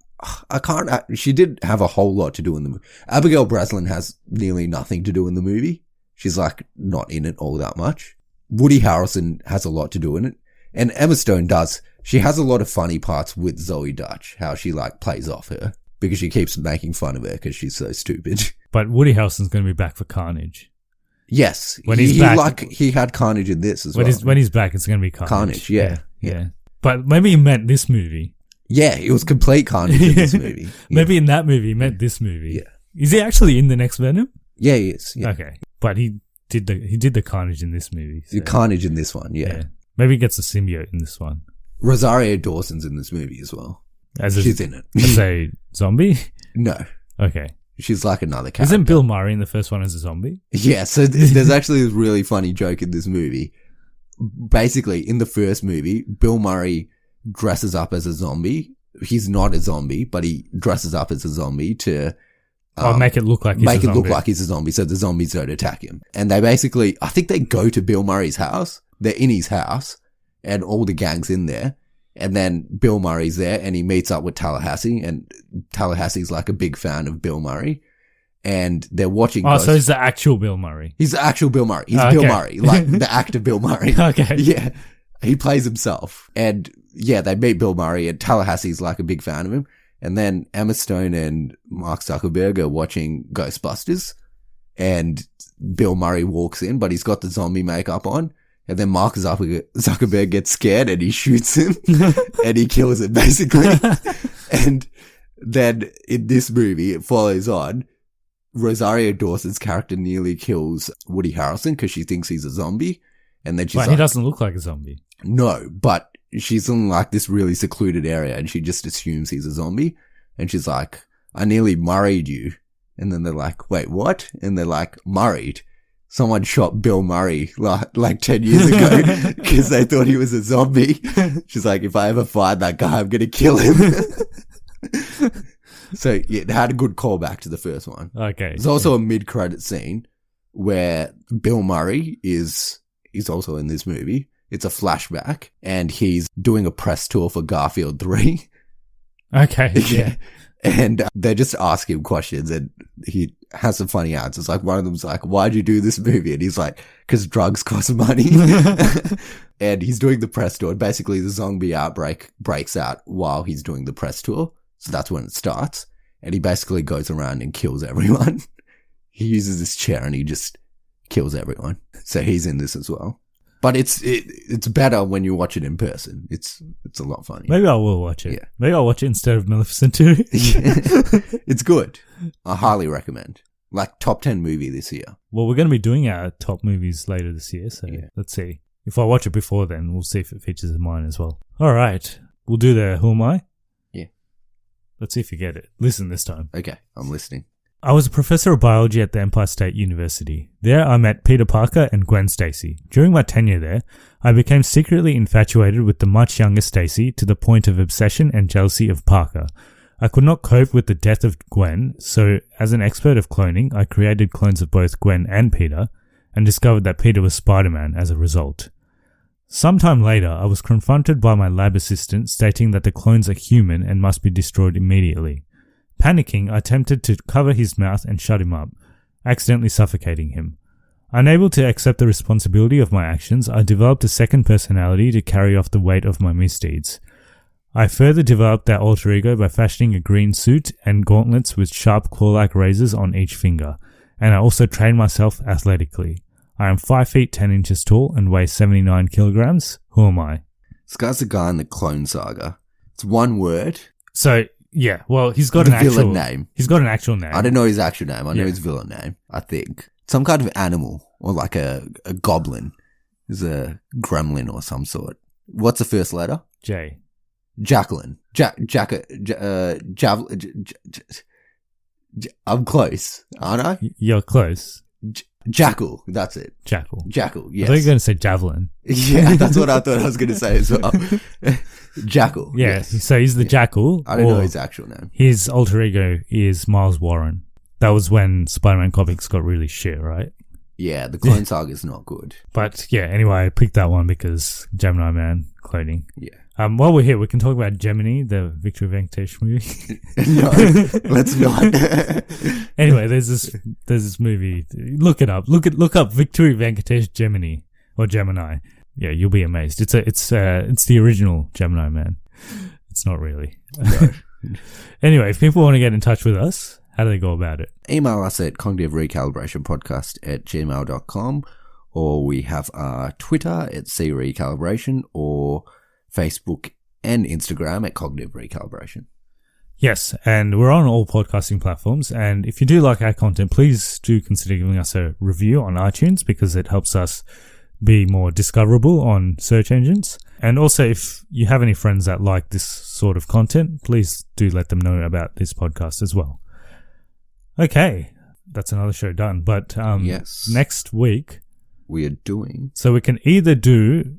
[SPEAKER 3] She did have a whole lot to do in the movie. Abigail Breslin has nearly nothing to do in the movie. She's like not in it all that much. Woody Harrelson has a lot to do in it. And Emma Stone does. She has a lot of funny parts with Zoe Dutch, how she like plays off her because she keeps making fun of her because she's so stupid.
[SPEAKER 2] But Woody Harrelson's going to be back for Carnage.
[SPEAKER 3] Yes.
[SPEAKER 2] When he's back.
[SPEAKER 3] He had Carnage in this as well.
[SPEAKER 2] When he's back, it's going to be Carnage.
[SPEAKER 3] Carnage, yeah.
[SPEAKER 2] But maybe he meant this movie.
[SPEAKER 3] Yeah, it was complete Carnage in this movie. Yeah.
[SPEAKER 2] Maybe in that movie he meant this movie.
[SPEAKER 3] Yeah.
[SPEAKER 2] Is he actually in the next Venom?
[SPEAKER 3] Yeah, he is. Yeah.
[SPEAKER 2] Okay. But he did the Carnage in this movie. So.
[SPEAKER 3] Carnage in this one, yeah.
[SPEAKER 2] Maybe he gets a symbiote in this one.
[SPEAKER 3] Rosario Dawson's in this movie as well. She's in it.
[SPEAKER 2] As a zombie?
[SPEAKER 3] No.
[SPEAKER 2] Okay.
[SPEAKER 3] She's like another character.
[SPEAKER 2] Isn't Bill Murray in the first one as a zombie?
[SPEAKER 3] Yeah, so there's actually this really funny joke in this movie. Basically, in the first movie, Bill Murray dresses up as a zombie. He's not a zombie, but he dresses up as a zombie to
[SPEAKER 2] make it look like he's a zombie.
[SPEAKER 3] Look like he's a zombie so the zombies don't attack him. And they basically, I think they go to Bill Murray's house. They're in his house and all the gang's in there. And then Bill Murray's there and he meets up with Tallahassee, and Tallahassee's like a big fan of Bill Murray. And they're watching.
[SPEAKER 2] Oh, so he's the actual Bill Murray.
[SPEAKER 3] He's the actual Bill Murray. He's Bill Murray, like the actor Bill Murray.
[SPEAKER 2] Okay.
[SPEAKER 3] Yeah. He plays himself. And yeah, they meet Bill Murray and Tallahassee's like a big fan of him. And then Emma Stone and Mark Zuckerberg are watching Ghostbusters and Bill Murray walks in, but he's got the zombie makeup on. And then Mark Zuckerberg gets scared and he shoots him and he kills him basically. And then in this movie, it follows on. Rosario Dawson's character nearly kills Woody Harrelson because she thinks he's a zombie. And then she's
[SPEAKER 2] he doesn't look like a zombie.
[SPEAKER 3] No, but she's in like this really secluded area and she just assumes he's a zombie. And she's like, I nearly married you. And then they're like, wait, what? And they're like, married. Someone shot Bill Murray like 10 years ago because they thought he was a zombie. She's like, if I ever find that guy, I'm going to kill him. So yeah, it had a good callback to the first one.
[SPEAKER 2] Okay.
[SPEAKER 3] There's also a mid-credit scene where Bill Murray is also in this movie. It's a flashback and he's doing a press tour for Garfield 3.
[SPEAKER 2] Okay. Yeah.
[SPEAKER 3] And they just ask him questions and he has some funny answers. Like one of them's like, why'd you do this movie? And he's like, cause drugs cost money. And he's doing the press tour. And basically the zombie outbreak breaks out while he's doing the press tour. So that's when it starts. And he basically goes around and kills everyone. He uses this chair and he just kills everyone. So he's in this as well. But it's better when you watch it in person. It's a lot funnier.
[SPEAKER 2] Maybe I will watch it.
[SPEAKER 3] Yeah.
[SPEAKER 2] Maybe I'll watch it instead of Maleficent 2.
[SPEAKER 3] It's good. I highly recommend. Like top 10 movie this year.
[SPEAKER 2] Well, we're going to be doing our top movies later this year, so Let's see. If I watch it before then, we'll see if it features in mine as well. All right. We'll do the Who Am I?
[SPEAKER 3] Yeah.
[SPEAKER 2] Let's see if you get it. Listen this time.
[SPEAKER 3] Okay, I'm listening.
[SPEAKER 2] I was a professor of biology at the Empire State University. There I met Peter Parker and Gwen Stacy. During my tenure there, I became secretly infatuated with the much younger Stacy to the point of obsession and jealousy of Parker. I could not cope with the death of Gwen, so as an expert of cloning, I created clones of both Gwen and Peter, and discovered that Peter was Spider-Man as a result. Sometime later, I was confronted by my lab assistant stating that the clones are human and must be destroyed immediately. Panicking, I attempted to cover his mouth and shut him up, accidentally suffocating him. Unable to accept the responsibility of my actions, I developed a second personality to carry off the weight of my misdeeds. I further developed that alter ego by fashioning a green suit and gauntlets with sharp claw-like razors on each finger, and I also trained myself athletically. I am 5 feet 10 inches tall and weigh 79 kilograms. Who am I?
[SPEAKER 3] This guy's the guy in the Clone Saga. It's one word.
[SPEAKER 2] So, yeah, well, he's got an actual
[SPEAKER 3] villain name.
[SPEAKER 2] He's got an actual name.
[SPEAKER 3] I don't know his actual name. I know his villain name, I think. Some kind of animal or like a goblin. Is a gremlin or some sort. What's the first letter?
[SPEAKER 2] J.
[SPEAKER 3] Jacqueline. I'm close, aren't I?
[SPEAKER 2] You're close.
[SPEAKER 3] Jackal. That's it.
[SPEAKER 2] Jackal.
[SPEAKER 3] Jackal, yes.
[SPEAKER 2] I thought you were going to say javelin.
[SPEAKER 3] Yeah, that's what I thought I was going to say as well. Jackal.
[SPEAKER 2] Yeah,
[SPEAKER 3] yes.
[SPEAKER 2] So he's the Jackal.
[SPEAKER 3] I don't know his actual name.
[SPEAKER 2] His alter ego is Miles Warren. That was when Spider-Man comics got really shit, right?
[SPEAKER 3] Yeah, the Clone Saga is not good.
[SPEAKER 2] But yeah, anyway, I picked that one because Gemini Man cloning.
[SPEAKER 3] Yeah.
[SPEAKER 2] While we're here, we can talk about Gemini, the Victor Venkatesh movie.
[SPEAKER 3] No, let's not.
[SPEAKER 2] Anyway, there's this movie. Look it up. Look up Victor Venkatesh Gemini or Gemini. Yeah, you'll be amazed. It's the original Gemini man. It's not really.
[SPEAKER 3] No.
[SPEAKER 2] Anyway, if people want to get in touch with us, how do they go about it?
[SPEAKER 3] Email us at cognitiverecalibrationpodcast@gmail.com, or we have our Twitter at crecalibration, or Facebook and Instagram at Cognitive Recalibration.
[SPEAKER 2] Yes, and we're on all podcasting platforms, and if you do like our content, please do consider giving us a review on iTunes, because it helps us be more discoverable on search engines. And also, if you have any friends that like this sort of content, please do let them know about this podcast as well. Okay, that's another show done. But
[SPEAKER 3] Yes.
[SPEAKER 2] Next week,
[SPEAKER 3] We are doing...
[SPEAKER 2] so we can either do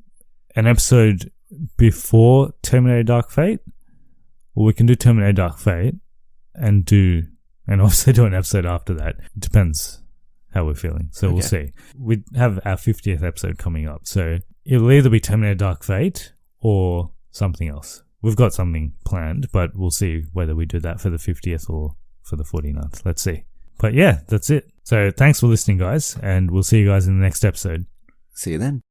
[SPEAKER 2] an episode before Terminator Dark Fate, or we can do Terminator Dark Fate and also do an episode after that. It depends how we're feeling. So We'll see. We have our 50th episode coming up. So it'll either be Terminator Dark Fate or something else. We've got something planned, but we'll see whether we do that for the 50th or for the 49th. Let's see. But yeah, that's it. So thanks for listening, guys, and we'll see you guys in the next episode.
[SPEAKER 3] See you then.